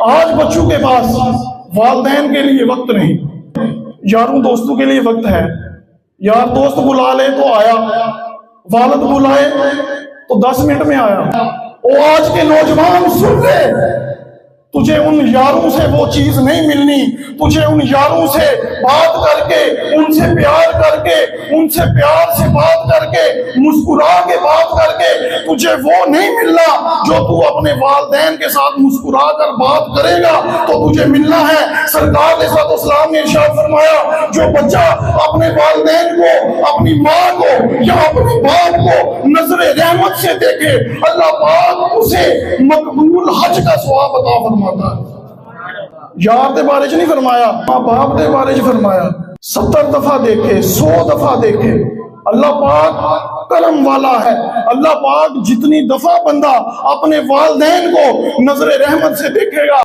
آج بچوں کے پاس والدین کے لیے وقت نہیں، یاروں دوستوں کے لیے وقت ہے۔ یار دوست بلا لے تو آیا، والد بلائے تو 10 منٹ میں آیا۔ اور آج کے نوجوان سن لے، تجھے ان یاروں سے وہ چیز نہیں ملنی، تجھے ان یاروں سے بات کر کے، ان سے پیار کر کے، ان سے پیار سے بات کر کے، مسکرا کے بات کر کے تجھے وہ نہیں ملنا جو تو اپنے والدین کے ساتھ مسکرا کر بات کرے گا تو تجھے ملنا ہے۔ سرکار علیہ الصلوۃ والسلام نے ارشاد فرمایا، جو بچہ اپنے والدین کو، اپنی ماں کو یا اپنے باپ کو نظر رحمت سے دیکھے، اللہ پاک اسے مقبول حج کا ثواب عطا فرماتا ہے۔ یار دے بارے چ نہیں فرمایا، ماں باپ دے بارے چ فرمایا۔ 70 دفعہ دیکھے، 100 دفعہ دیکھے، اللہ پاک کرم والا ہے۔ اللہ پاک جتنی دفعہ بندہ اپنے والدین کو نظر رحمت سے دیکھے گا